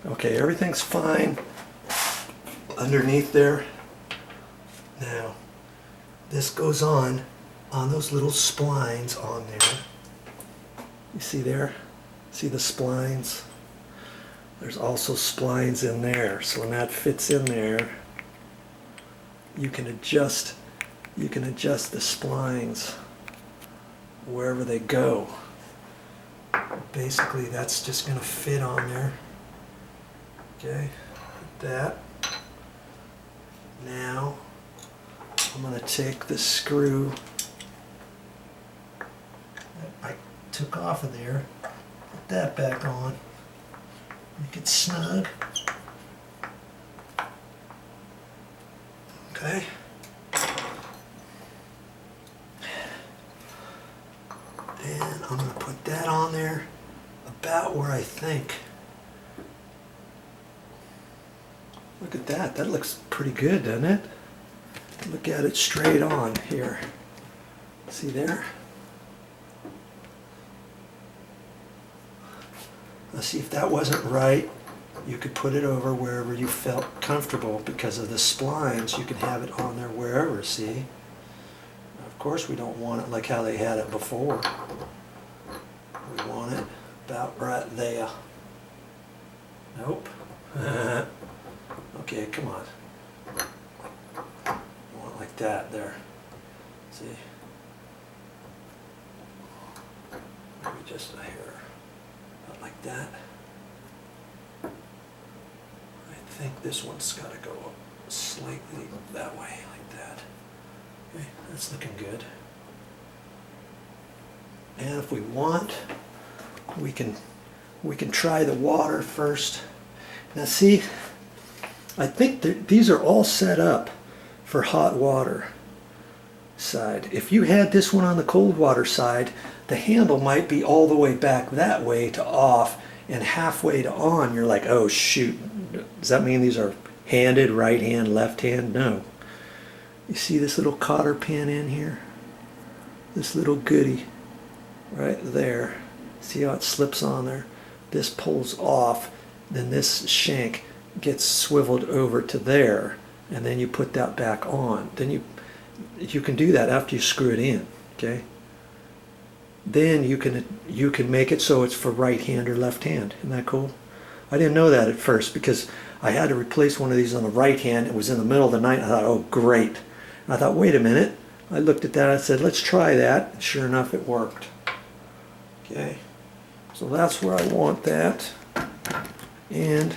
Okay, everything's fine underneath there. Now, this goes on those little splines on there. You see there? See the splines? There's also splines in there. So when that fits in there, you can adjust the splines wherever they go. Basically, that's just going to fit on there. Okay, like that. Now, I'm going to take the screw that I took off of there, put that back on, make it snug. Okay. And I'm going to put that on there about where I think. Look at that. That looks pretty good, doesn't it? Look at it straight on here. See there? Now see, if that wasn't right, you could put it over wherever you felt comfortable. Because of the splines, you can have it on there wherever, see? Of course we don't want it like how they had it before. We want it about right there. Nope. Okay, come on. You want it like that there. See? Maybe just a hair. About like that. I think this one's got to go up slightly that way, like that. Okay, that's looking good. And if we want, we can try the water first. Now see, I think these are all set up for hot water side. If you had this one on the cold water side, the handle might be all the way back that way to off and halfway to on. You're like, oh shoot, does that mean these are handed, right hand, left hand? No. You see this little cotter pin in here? This little goodie right there. See how it slips on there? This pulls off, then this shank gets swiveled over to there, and then you put that back on. Then you can do that after you screw it in, okay? Then you can make it so it's for right hand or left hand. Isn't that cool? I didn't know that at first because I had to replace one of these on the right hand. It was in the middle of the night. I thought, oh great. And I thought, wait a minute. I looked at that. I said, let's try that. And sure enough, it worked. Okay. So that's where I want that. And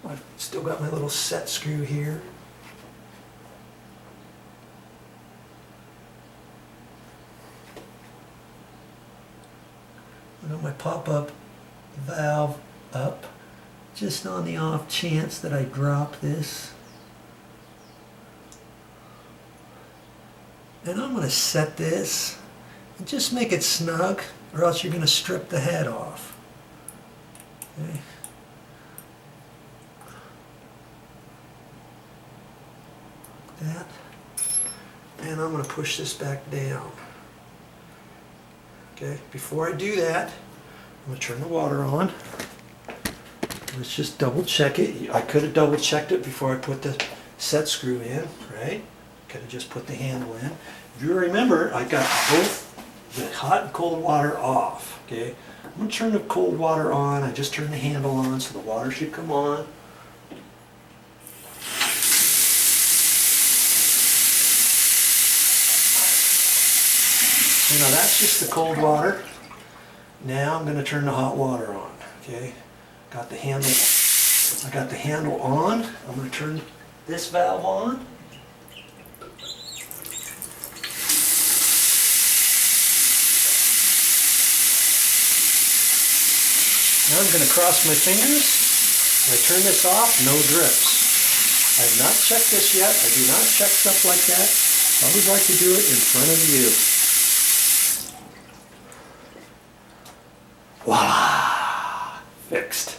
I've still got my little set screw here. I got my pop-up valve up, just on the off chance that I drop this. And I'm going to set this and just make it snug, or else you're going to strip the head off. Okay. That. And I'm going to push this back down. Okay, before I do that, I'm going to turn the water on. Let's just double check it. I could have double checked it before I put the set screw in, right? Could have just put the handle in. If you remember, I got both the hot and cold water off, okay? I'm going to turn the cold water on. I just turned the handle on, so the water should come on. You know, that's just the cold water. Now I'm going to turn the hot water on, okay? Got the handle. I got the handle on. I'm going to turn this valve on. Now I'm going to cross my fingers. When I turn this off, no drips. I have not checked this yet. I do not check stuff like that. I always like to do it in front of you. Voila! Fixed.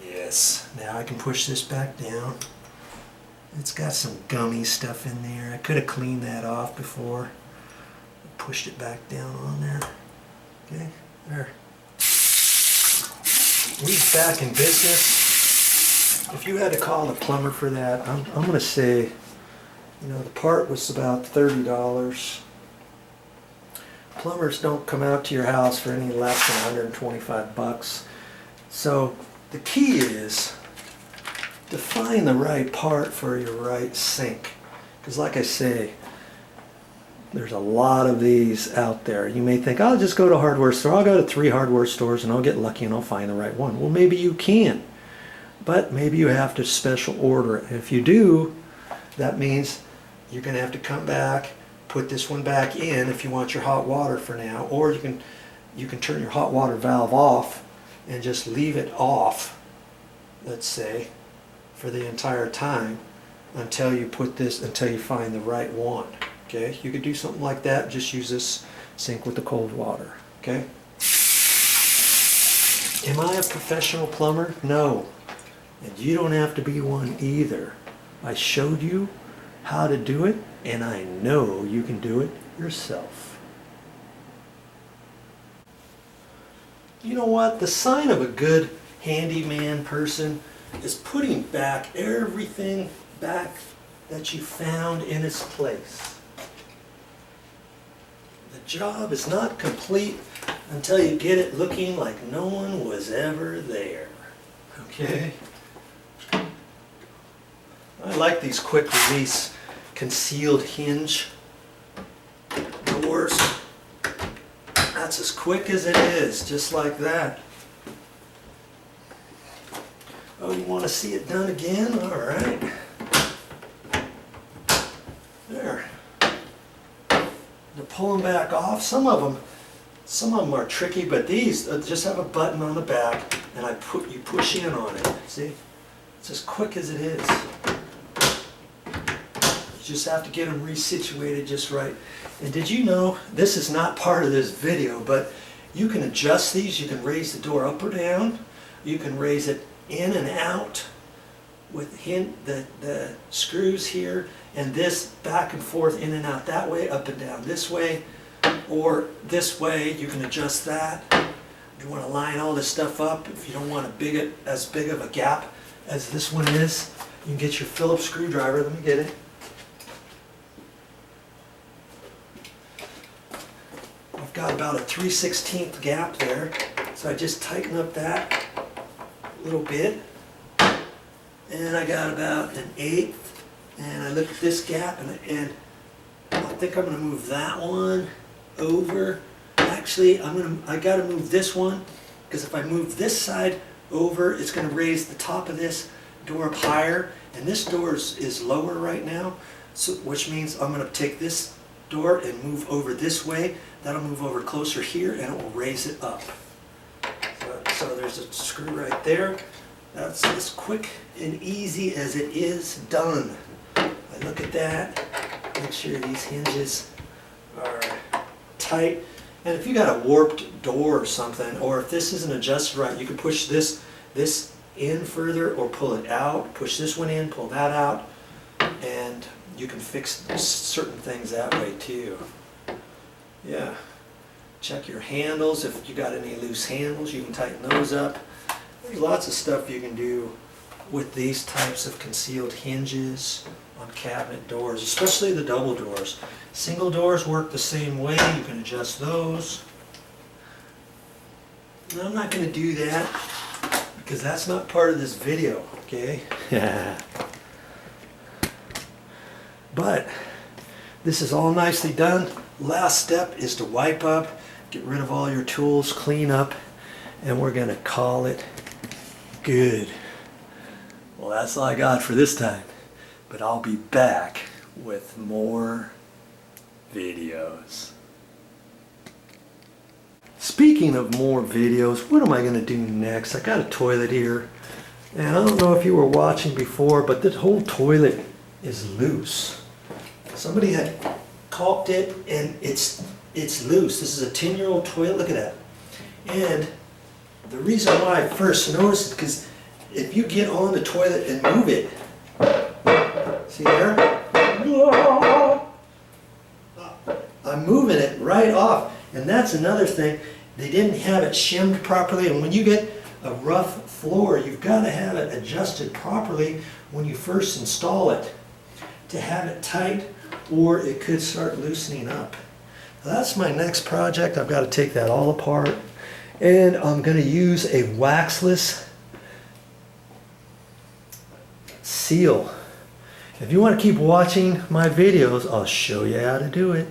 Yes. Now I can push this back down. It's got some gummy stuff in there. I could have cleaned that off before. Pushed it back down on there. Okay, there. who's back in business. If you had to call a plumber for that, I'm going to say, you know, the part was about $30. Plumbers don't come out to your house for any less than 125 bucks. So the key is to find the right part for your right sink. Because like I say, there's a lot of these out there. You may think, I'll just go to a hardware store. I'll go to 3 hardware stores and I'll get lucky and I'll find the right one. Well, maybe you can, but maybe you have to special order it. If you do, that means you're going to have to come back, put this one back in if you want your hot water for now, or you can turn your hot water valve off and just leave it off, let's say, for the entire time until you find the right one. Okay, you could do something like that. Just use this sink with the cold water. Okay. Am I a professional plumber? No. And you don't have to be one either. I showed you how to do it, and I know you can do it yourself. You know what? The sign of a good handyman person is putting back everything back that you found in its place. The job is not complete until you get it looking like no one was ever there. Okay? I like these quick release concealed hinge doors. That's as quick as it is, just like that. Oh, you want to see it done again? All right. There. To pull them back off. Some of them are tricky, but these just have a button on the back, and you push in on it. See, it's as quick as it is. You just have to get them resituated just right. And did you know, this is not part of this video, but you can adjust these. You can raise the door up or down. You can raise it in and out with the screws here, and this back and forth, in and out that way, up and down this way, or this way. You can adjust that. If you want to line all this stuff up, if you don't want as big of a gap as this one is, you can get your Phillips screwdriver. Let me get it. I've got about a 3/16 gap there, so I just tighten up that a little bit. And I got about an 1/8, and I look at this gap, and I think I'm going to move that one over. Actually, I got to move this one, because if I move this side over, it's going to raise the top of this door up higher, and this door is lower right now, so which means I'm going to take this door and move over this way. That'll move over closer here, and it will raise it up. So there's a screw right there. That's as quick and easy as it is done. I look at that, make sure these hinges are tight. And if you got a warped door or something, or if this isn't adjusted right, you can push this in further or pull it out. Push this one in, pull that out, and you can fix certain things that way too. Yeah. Check your handles. If you got any loose handles, you can tighten those up. There's lots of stuff you can do with these types of concealed hinges on cabinet doors, especially the double doors. Single doors work the same way. You can adjust those. Now, I'm not going to do that because that's not part of this video, okay? But this is all nicely done. Last step is to wipe up, get rid of all your tools, clean up, and we're going to call it good. Well, that's all I got for this time, but I'll be back with more videos. Speaking of more videos, what am I going to do next? I got a toilet here, and I don't know if you were watching before, but the whole toilet is loose. Somebody had caulked it, and it's loose. This is a 10-year-old toilet. Look at that. And the reason why I first noticed it, because if you get on the toilet and move it, see there? I'm moving it right off. And that's another thing. They didn't have it shimmed properly. And when you get a rough floor, you've got to have it adjusted properly when you first install it to have it tight, or it could start loosening up. That's my next project. I've got to take that all apart, and I'm going to use a waxless seal. If you want to keep watching my videos, I'll show you how to do it.